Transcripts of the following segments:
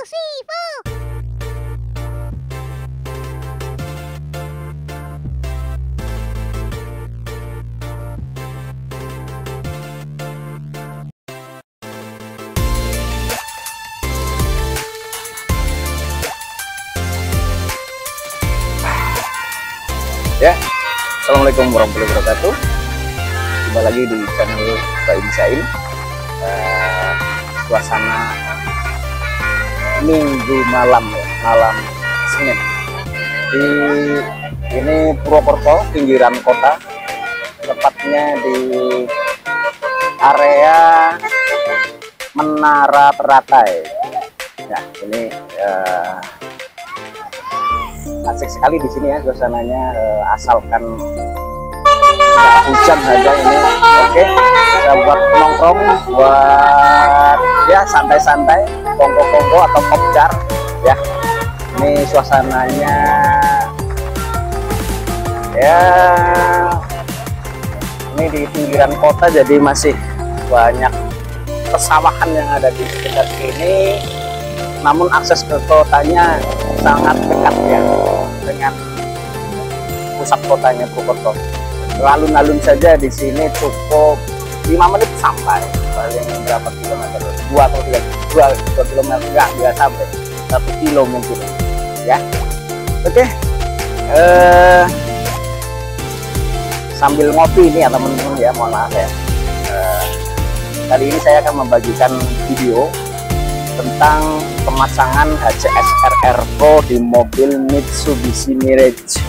Sivo. Ya, assalamualaikum warahmatullahi wabarakatuh. Kembali lagi di channel Pak Misail. Suasana Minggu malam, ya, malam Senin. Ini Purwokerto, pinggiran kota, tepatnya di area Menara Teratai. Nah, ini asik sekali di sini ya suasananya, asalkan nggak hujan saja ini oke. Bisa buat nongkrong, buat ya santai-santai, kongko-kongko atau kopdar ya. Ini suasananya ya, ini di pinggiran kota, jadi masih banyak pesawahan yang ada di sekitar sini, namun akses ke kotanya sangat dekat ya dengan pusat kotanya Purwokerto. Alun-alun saja di sini cukup 5 menit sampai, paling berapa kilometer, 2 atau 2 kilometer, nggak sampai 1 kilo mungkin ya. Oke, sambil ngopi ini ya teman-teman ya, mohon maaf ya. Kali ini saya akan membagikan video tentang pemasangan HCS RR Pro di mobil Mitsubishi Mirage.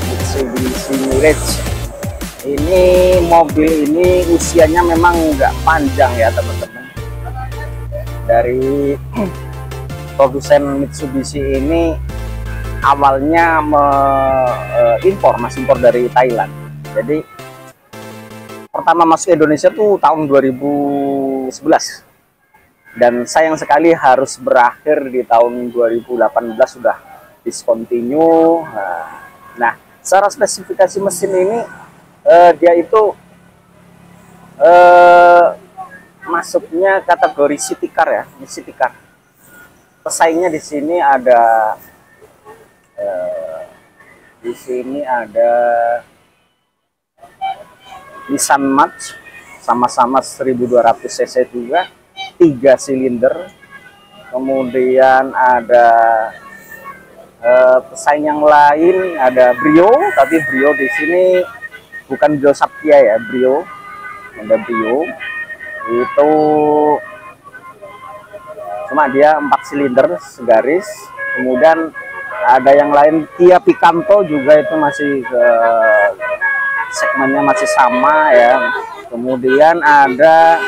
Mitsubishi Mirage ini, mobil ini usianya memang nggak panjang ya teman-teman. Dari produsen Mitsubishi ini awalnya masih impor dari Thailand. Jadi pertama masuk Indonesia tuh tahun 2011. Dan sayang sekali harus berakhir di tahun 2018, sudah discontinue. Nah, secara spesifikasi mesin ini dia itu masuknya kategori city car ya, city car. Pesaingnya di sini ada Nissan March, sama-sama 1200 cc juga, 3 silinder. Kemudian ada pesaing yang lain, ada Brio, tapi Brio di sini bukan Brio Satya ya, Brio. Ada Brio itu cuma dia 4 silinder segaris. Kemudian ada yang lain, Kia Picanto juga, itu masih segmennya masih sama ya. Kemudian ada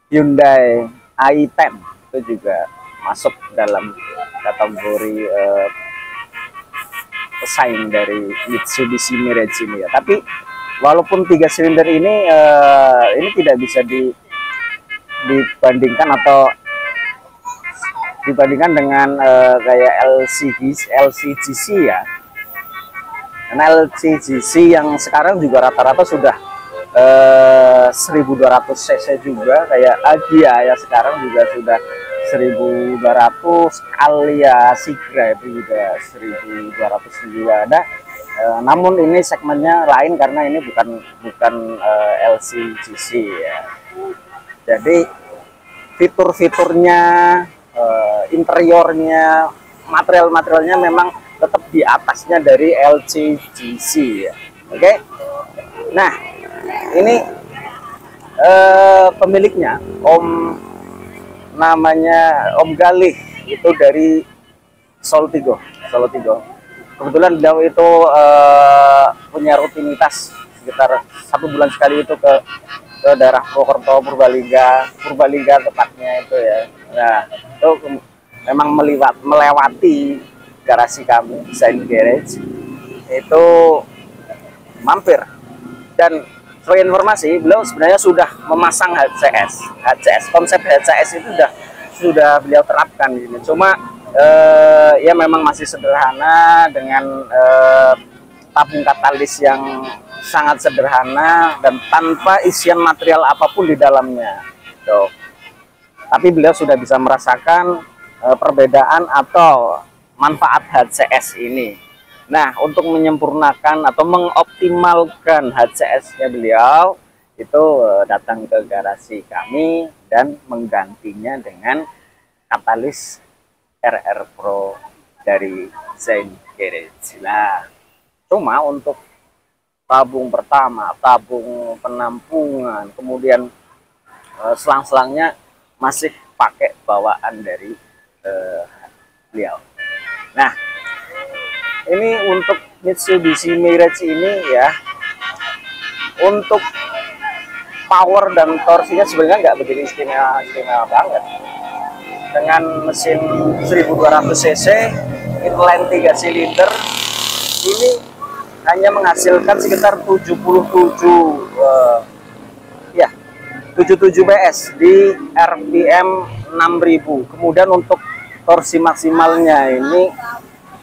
Hyundai i10, itu juga masuk dalam kategori pesaing dari Mitsubishi Mirage ini ya. Tapi walaupun 3 silinder ini tidak bisa dibandingkan dengan kayak LCGC ya. Karena LCGC yang sekarang juga rata-rata sudah 1200 cc juga, kayak Agia ya sekarang juga sudah 1200, Alia Sigra itu juga 1200 juga ada. Namun ini segmennya lain karena ini bukan LCGC ya. Jadi fitur-fiturnya, interiornya, materialnya memang tetap di atasnya dari LCGC ya. Oke. Nah, ini pemiliknya namanya Om Galih, itu dari Solo-Tigo. Kebetulan beliau itu punya rutinitas sekitar 1 bulan sekali itu ke daerah Purwokerto, Purbalingga tepatnya itu ya. Nah, itu memang melewati garasi kami, Design Garage, itu mampir. Dan sebagai informasi, beliau sebenarnya sudah memasang HCS. Konsep HCS itu sudah beliau terapkan di sini. Cuma ya memang masih sederhana, dengan tabung katalis yang sangat sederhana dan tanpa isian material apapun di dalamnya. Tuh. tapi beliau sudah bisa merasakan perbedaan atau manfaat HCS ini. Nah, untuk menyempurnakan atau mengoptimalkan HCS-nya beliau itu datang ke garasi kami dan menggantinya dengan katalis RR Pro dari Zain Garage. Nah, cuma untuk tabung pertama, tabung penampungan, kemudian selang-selangnya masih pakai bawaan dari beliau. Nah, ini untuk Mitsubishi Mirage ini ya, untuk power dan torsinya sebenarnya nggak begitu istimewa banget. Dengan mesin 1200 cc inline 3 silinder ini hanya menghasilkan sekitar 77 PS di RPM 6000. Kemudian untuk torsi maksimalnya ini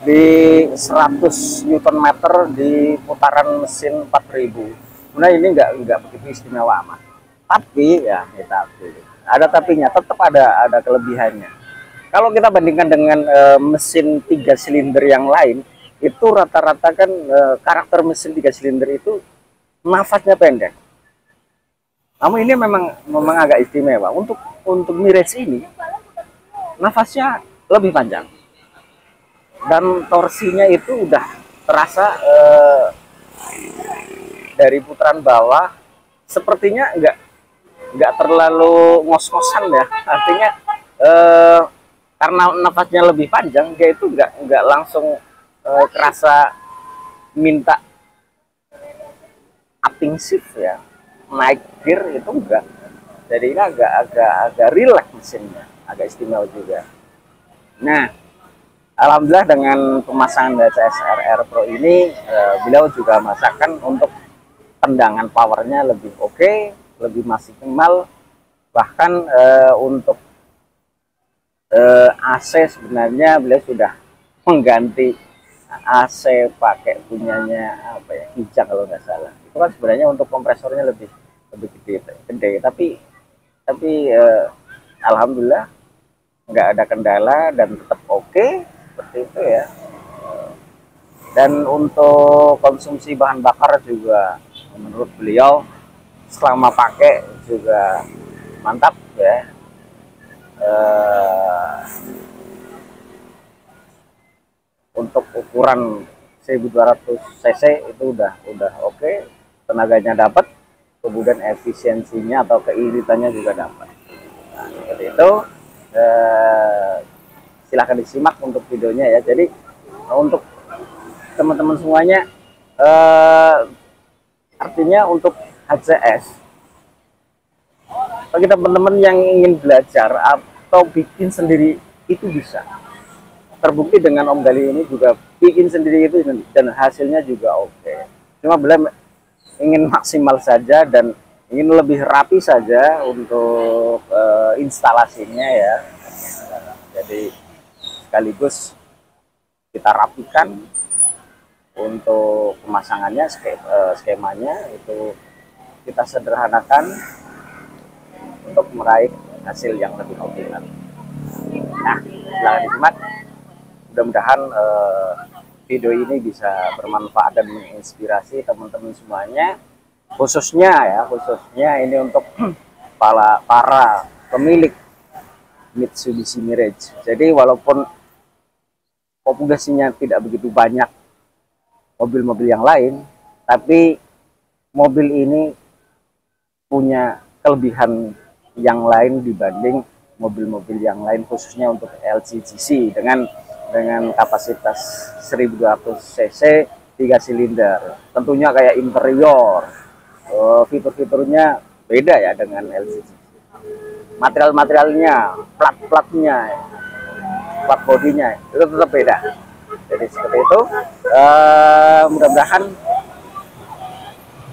di 100 Nm di putaran mesin 4000. Nah, ini nggak begitu istimewa amat. Tapi ya kita ada tapinya, tetap ada kelebihannya. Kalau kita bandingkan dengan mesin 3 silinder yang lain, itu rata-rata kan karakter mesin 3 silinder itu nafasnya pendek. Namun ini memang agak istimewa. Untuk Mirage ini nafasnya lebih panjang dan torsinya itu udah terasa dari putaran bawah, sepertinya nggak terlalu ngos-ngosan ya. Artinya karena nafasnya lebih panjang, dia itu nggak langsung kerasa minta upping shift ya, naik gear itu enggak. Jadi ini agak relax mesinnya, agak istimewa juga. Nah, alhamdulillah dengan pemasangan HCS RR Pro ini beliau juga merasakan untuk tendangan powernya lebih oke, lebih maksimal. Bahkan untuk AC sebenarnya beliau sudah mengganti AC pakai punyanya apa ya, Kijang kalau nggak salah. Itu kan sebenarnya untuk kompresornya lebih gede, tapi alhamdulillah nggak ada kendala dan tetap oke seperti itu ya. Dan untuk konsumsi bahan bakar juga menurut beliau selama pakai juga mantap ya. Untuk ukuran 1200 cc itu udah oke, tenaganya dapat, kemudian efisiensinya atau keiritannya juga dapat. Nah, seperti itu. Silahkan disimak untuk videonya ya. Jadi untuk teman-teman semuanya, artinya untuk HCS, bagi teman-teman yang ingin belajar atau bikin sendiri itu bisa. Terbukti dengan Om Gali ini juga bikin sendiri itu dan hasilnya juga oke. Cuma beliau ingin maksimal saja dan ingin lebih rapi saja untuk instalasinya ya. Jadi sekaligus kita rapikan untuk pemasangannya, skemanya itu kita sederhanakan untuk meraih hasil yang lebih optimal. Nah, silahkan disimak. Mudah-mudahan video ini bisa bermanfaat dan menginspirasi teman-teman semuanya, khususnya ini untuk para pemilik Mitsubishi Mirage. Jadi walaupun populasinya tidak begitu banyak mobil-mobil yang lain, tapi mobil ini punya kelebihan yang lain dibanding mobil-mobil yang lain, khususnya untuk LCGC dengan kapasitas 1200 cc 3 silinder. Tentunya kayak interior, fitur-fiturnya beda ya dengan LCGC. Material-materialnya, plat-platnya, plat bodinya itu tetap beda. Jadi seperti itu. Mudah-mudahan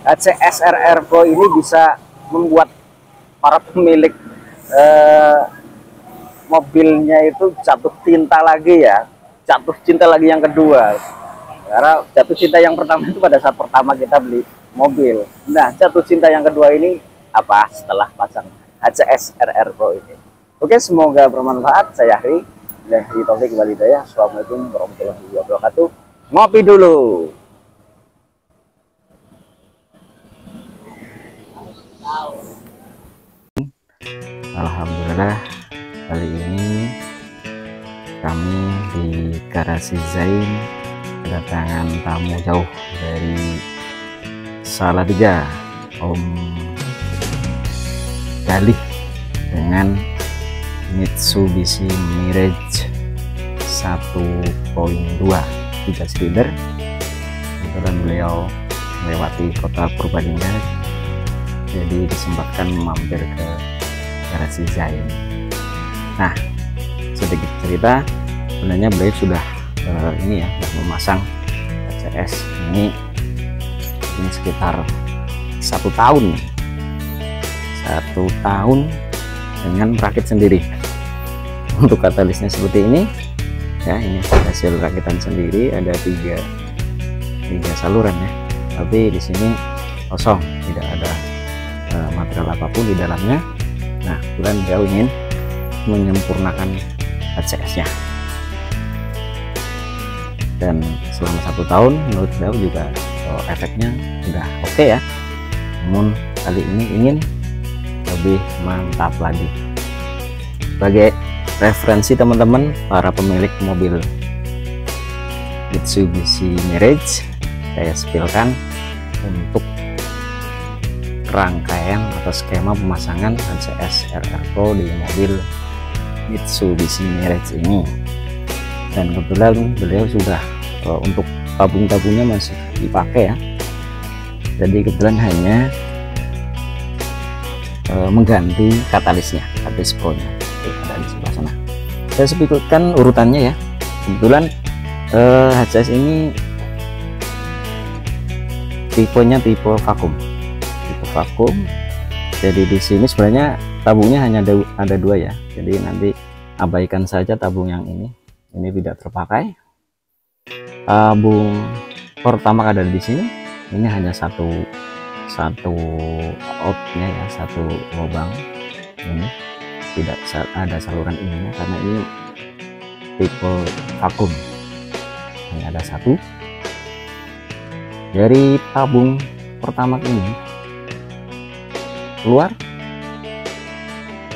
HCS RR Pro ini bisa membuat para pemilik mobilnya itu jatuh cinta lagi ya, jatuh cinta lagi yang kedua. Karena jatuh cinta yang pertama itu pada saat pertama kita beli mobil. Nah, jatuh cinta yang kedua ini apa? Setelah pasang HCS RR Pro ini. Oke, semoga bermanfaat. Saya Ahri. Billahi taufik wal hidayah. Assalamualaikum warahmatullahi wabarakatuh. Ngopi dulu. Alhamdulillah, kali ini kami di Garasi Zain kedatangan tamu jauh dari Salatiga, Om Galih, dengan Mitsubishi Mirage 1.2 3 silinder. Kebetulan beliau melewati kota Purbalingga, jadi disempatkan mampir ke Garasi Zain. Nah, sedikit cerita, sebenarnya beliau sudah ini ya, memasang HCS ini sekitar 1 tahun dengan merakit sendiri. Untuk katalisnya seperti ini ya, ini hasil rakitan sendiri. Ada tiga saluran ya, tapi di sini kosong, tidak ada material apapun di dalamnya. Nah, kebetulan beliau ingin menyempurnakan HCS nya, dan selama 1 tahun menurut beliau juga efeknya sudah oke ya. Namun kali ini ingin lebih mantap lagi. Sebagai referensi teman-teman para pemilik mobil Mitsubishi Mirage, saya spilkan untuk rangkaian atau skema pemasangan HCS RR Pro di mobil Mitsubishi Mirage ini. Dan kebetulan beliau sudah untuk tabung-tabungnya masih dipakai ya, jadi kebetulan hanya mengganti katalisnya, katalis Pro nya ada di sebelah sana. Saya sebutkan urutannya ya. Kebetulan HCS ini tipenya tipe vakum, jadi di sini sebenarnya tabungnya hanya ada 2 ya, jadi nanti abaikan saja tabung yang ini tidak terpakai. Tabung pertama ada di sini, ini hanya satu outnya ya, 1 lubang. Ini tidak ada saluran ininya karena ini tipe vakum, hanya ada 1. Dari tabung pertama ini keluar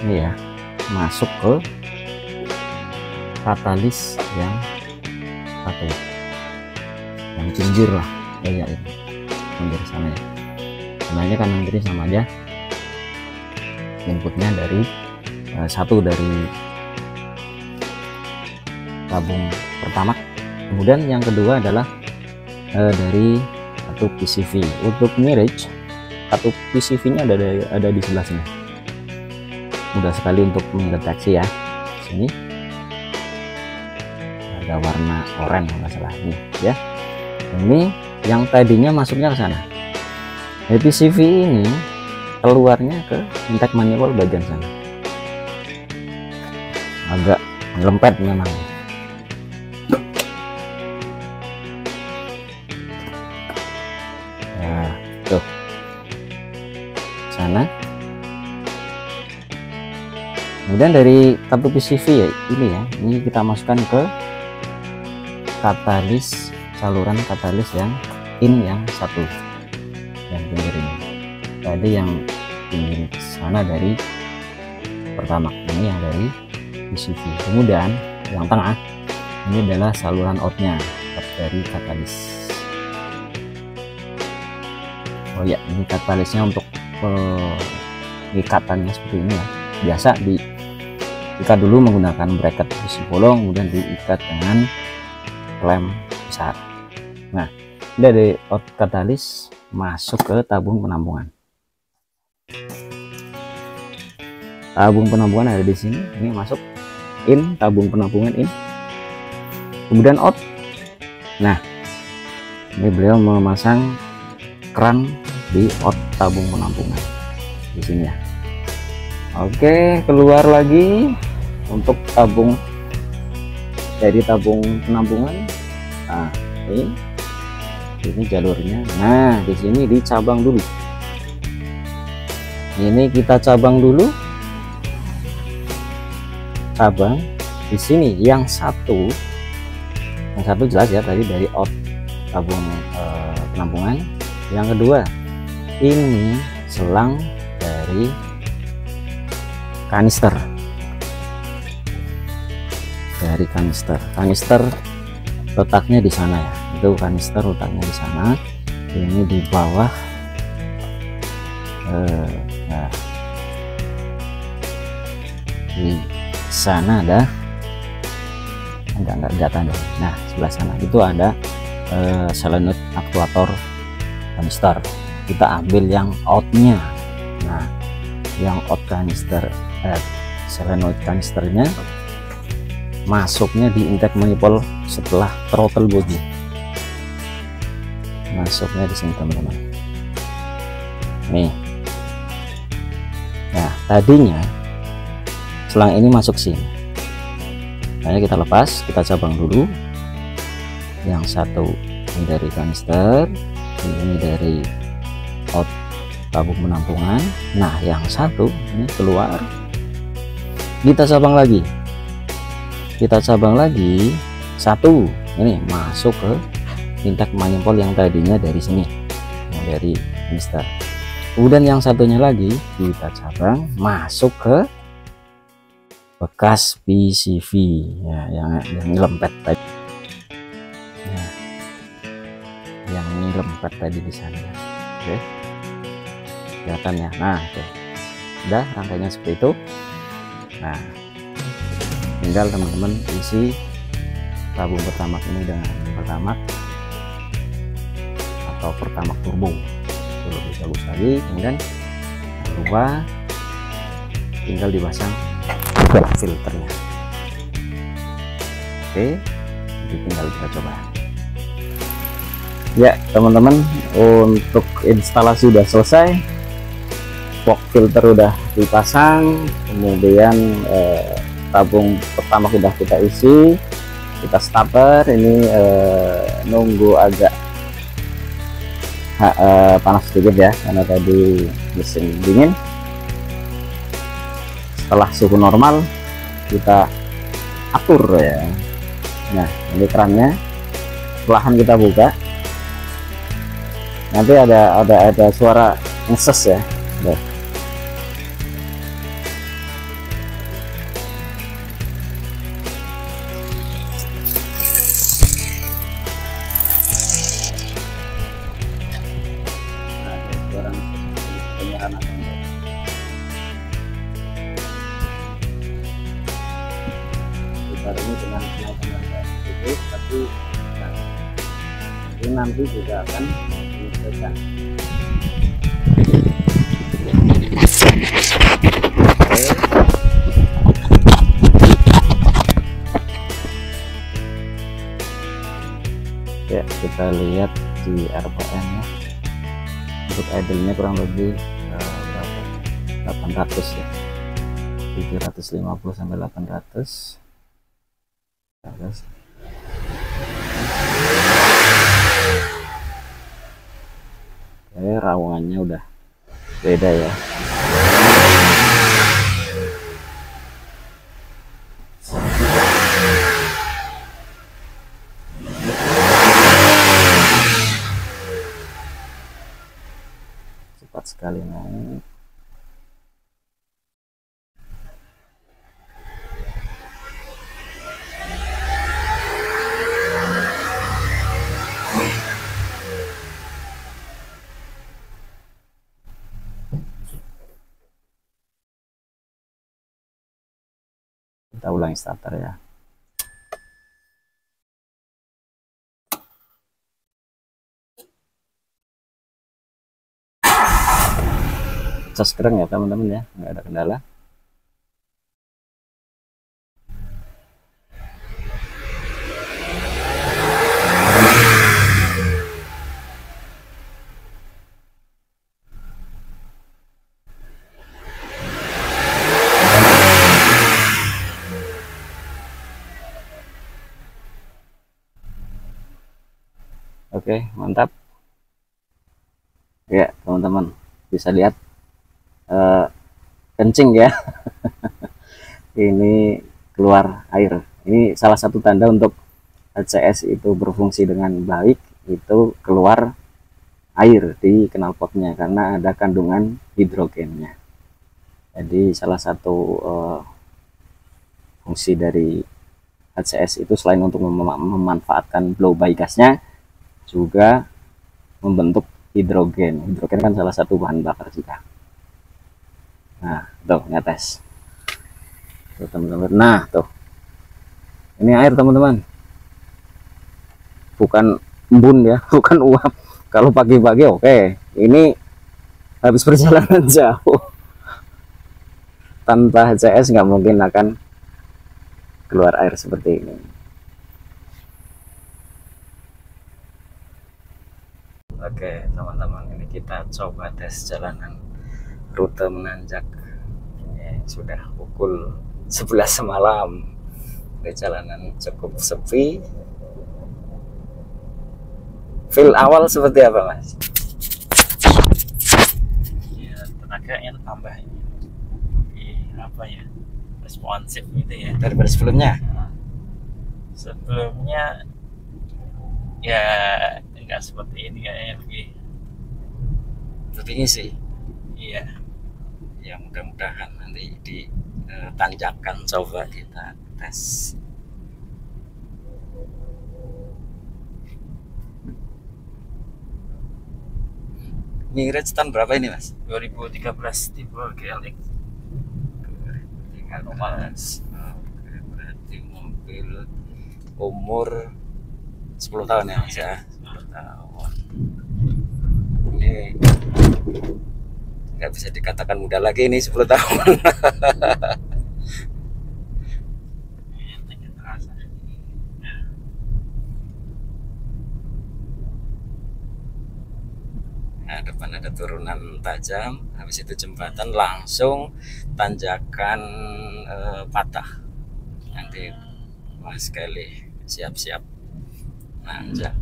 ini ya, masuk ke katalis yang satu, yang pinggir lah ya, ini pinggir sana ya. Sebenarnya kanan kiri sama aja, inputnya dari satu dari tabung pertama. Kemudian yang kedua adalah dari satu PCV. Untuk Mirage, satu PCV nya ada di sebelah sini, mudah sekali untuk mendeteksi ya. Sini ada warna oranye nggak salah ini ya. Ini yang tadinya masuknya ke sana. PCV ini keluarnya ke intake manifold bagian sana, agak ngelempet memang. Nah, tuh sana. Kemudian dari kartu PCV ya, ini kita masukkan ke katalis, saluran katalis yang in yang satu, yang pinggir ini. Tadi yang pinggir sana dari pertama, ini yang dari PCV. Kemudian yang tengah ini adalah saluran outnya dari katalis. Oh ya, ini katalisnya untuk ikatannya seperti ini ya. Biasa diikat dulu menggunakan bracket besi bolong, kemudian diikat dengan klem besar. Nah, dari out katalis masuk ke tabung penampungan. Tabung penampungan ada di sini. Ini masuk in, tabung penampungan in. Kemudian out. Nah, ini beliau memasang keran di out tabung penampungan di sini ya. Oke, keluar lagi untuk tabung, dari tabung penampungan. Nah, ini jalurnya. Nah, di sini dicabang dulu. Ini kita cabang dulu. cabang di sini. Yang satu jelas ya tadi dari out tabung penampungan. Yang kedua ini selang dari kanister, kanister letaknya di sana ya, itu kanister letaknya di sana. Ini di bawah nah, di sana ada enggak tanda. Nah sebelah sana itu ada solenoid aktuator kanister. Kita ambil yang outnya. Nah yang out kanister solenoid kanisternya masuknya di intake manifold setelah throttle body, masuknya di sini teman-teman. Nih, nah tadinya selang ini masuk sini. Nah kita lepas, kita cabang dulu. Yang satu ini dari kanister, ini dari out tabung penampungan. Nah yang satu ini keluar, kita cabang lagi. Satu ini masuk ke intake manifold yang tadinya dari sini, yang dari kanister. Kemudian yang satunya lagi kita cabang masuk ke bekas PCV ya, yang lempet tadi ya, yang lempet tadi di sana. Oke, kelihatan ya. Nah oke, udah rangkainya seperti itu. Nah tinggal teman-teman isi tabung pertamax ini dengan pertamax atau pertamax turbo, itu lebih bagus lagi. Kemudian jangan lupa tinggal dipasang filternya. Oke, jadi tinggal kita coba ya teman-teman. Untuk instalasi udah selesai, box filter udah dipasang, kemudian tabung pertama sudah kita isi, kita starter. Ini nunggu agak panas sedikit ya, karena tadi mesin dingin. Setelah suhu normal kita atur ya. Nah ini kerannya, perlahan kita buka, nanti ada suara ngeses ya. Nah. Ini dengan kenaikan harga sedikit, tapi nah, ini nanti juga akan menyesuaikan. Ya kita lihat di RPM ya, untuk idle-nya kurang lebih 800 ya, 750 sampai 800. Raungannya udah beda ya. Cepat sekali naik. Kita ulangi starter ya. Cas keren ya teman-teman ya, nggak ada kendala. Oke, mantap ya teman-teman, bisa lihat kencing ya. Ini keluar air. Ini salah satu tanda untuk HCS itu berfungsi dengan baik, itu keluar air di knalpotnya karena ada kandungan hidrogennya. Jadi salah satu fungsi dari HCS itu selain untuk memanfaatkan blow by gasnya, juga membentuk hidrogen. Hidrogen kan salah satu bahan bakar juga. Nah, tuh ngetes. Tuh teman-teman. Nah, tuh. Ini air teman-teman. Bukan embun ya, bukan uap. Kalau pagi-pagi oke. Ini habis perjalanan jauh. Tanpa HCS nggak mungkin akan keluar air seperti ini. Oke teman-teman, ini kita coba tes jalanan rute menanjak. Ini sudah pukul 11 malam. Ini jalanan cukup sepi. Feel awal seperti apa mas? Ya, tenaganya tambah ini. Apa ya, responsif gitu ya Daripada sebelumnya? Sebelumnya ya nggak seperti ini, kayaknya Lebih ngisi. iya. Ya mudah-mudahan nanti di tanjakan coba kita tes. Ini racetan berapa ini mas? 2013 tipe GLX 2013. Oke, berarti mobil umur 10 tahun ya mas ya? 10 tahun. Ini nggak bisa dikatakan muda lagi, ini 10 tahun. Nah, depan ada turunan tajam, habis itu jembatan, langsung tanjakan patah. Nanti mas sekali siap-siap nanjak.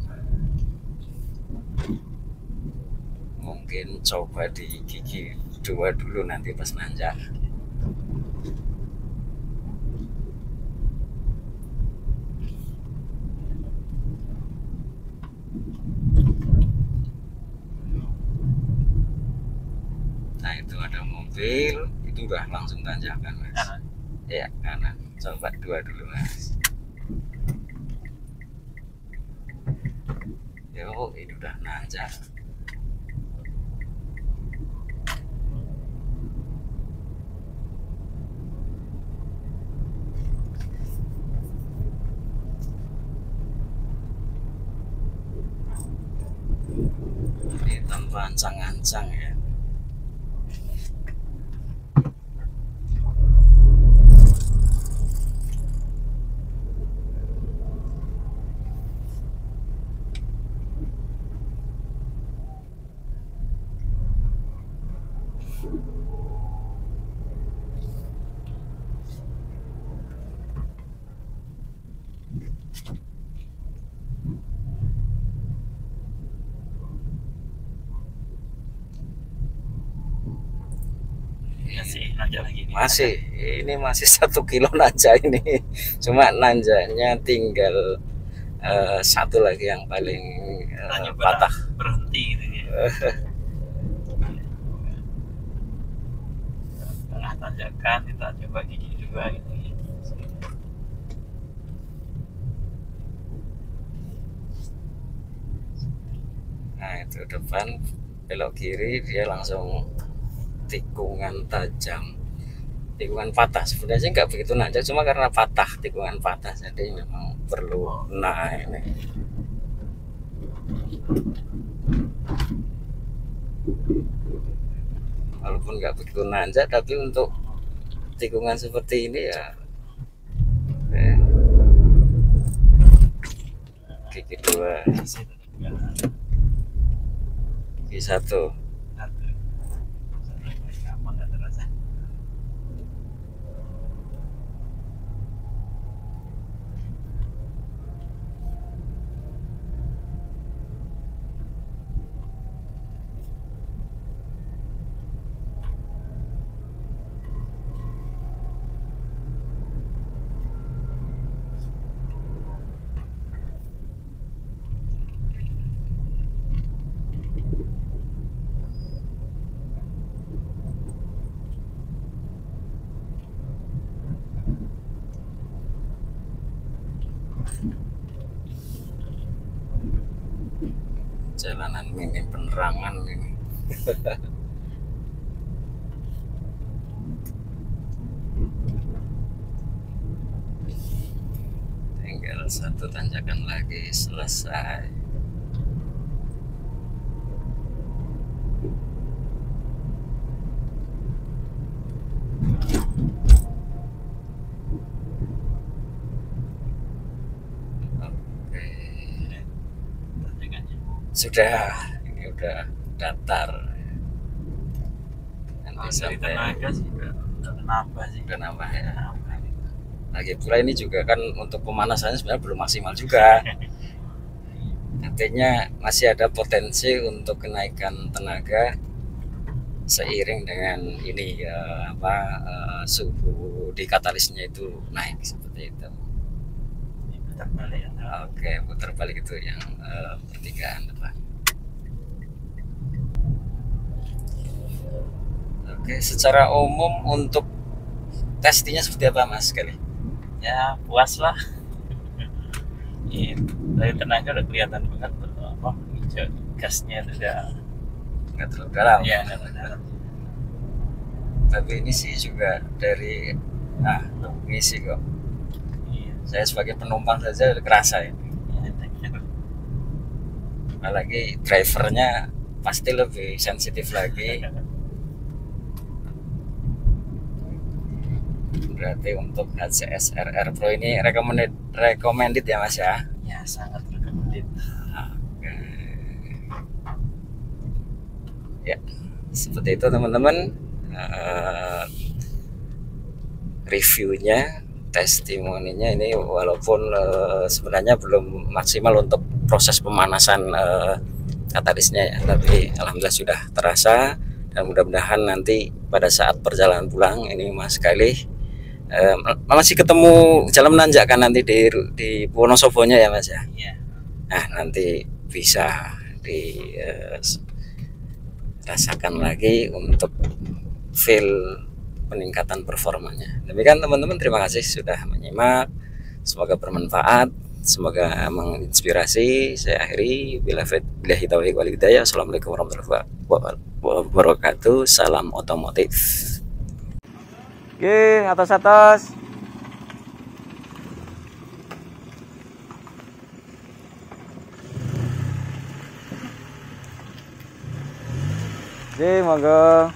Mungkin coba di gigi 2 dulu nanti pas nanjak. Nah itu ada mobil, itu udah langsung tanjakan mas. Kanan. Iya kanan, coba 2 dulu mas. Yo ini udah nanjak. Ini tanpa ancang-ancang ya. Masih nanjak lagi nih. Masih, ini masih 1 kilo nanjak ini. Cuma nanjaknya tinggal satu lagi yang paling Kita nyoba patah. berhenti gitu ya. Tengah tanjakan kita coba gigi 2 gitu ya. Nah itu depan belok kiri, dia langsung tikungan tajam, tikungan patah. Sebenarnya nggak begitu nanjak, cuma karena patah, tikungan patah, jadi memang perlu naik ini. Walaupun nggak begitu nanjak, tapi untuk tikungan seperti ini ya gigi 2, gigi 1. Jalanan minim penerangan ini. Tinggal satu tanjakan lagi selesai. Oke, tanjakannya. sudah, ini udah datar. Nanti Dari sampai tenaga sih udah nambah sih. udah nambah ya. Lagi pula ini juga kan untuk pemanasannya sebenarnya belum maksimal juga. Artinya masih ada potensi untuk kenaikan tenaga seiring dengan ini suhu di katalisnya itu naik seperti itu. Ini putar balik ya. Oke, putar balik itu yang pertigaan depan. Oke, secara umum untuk testingnya seperti apa Mas sekali? Ya puas lah. Ini dari tenaga udah kelihatan banget apa hijau gasnya itu udah Nggak terlalu dalam. ya nggak dalam. Tapi ini sih juga dari ngisi kok. Iya. Saya sebagai penumpang saja udah kerasa ya. Ya, Apalagi drivernya pasti lebih sensitif lagi. Berarti untuk HCS RR Pro ini recommended ya Mas ya. ya sangat recommended. Oke. Ya, seperti itu teman-teman. Reviewnya, testimoninya ini walaupun sebenarnya belum maksimal untuk proses pemanasan katalisnya ya, tapi alhamdulillah sudah terasa dan mudah-mudahan nanti pada saat perjalanan pulang ini Mas Khalih masih ketemu jalan menanjak kan nanti di Wonosobonya ya Mas ya. Iya. Nah nanti bisa dirasakan lagi untuk feel peningkatan performanya. Demikian teman-teman, terima kasih sudah menyimak, semoga bermanfaat, semoga menginspirasi. Saya akhiri, billahi taufiq wal hidayah. Assalamualaikum warahmatullahi wabarakatuh. Salam otomotif. Oke, atas. Oke, monggo.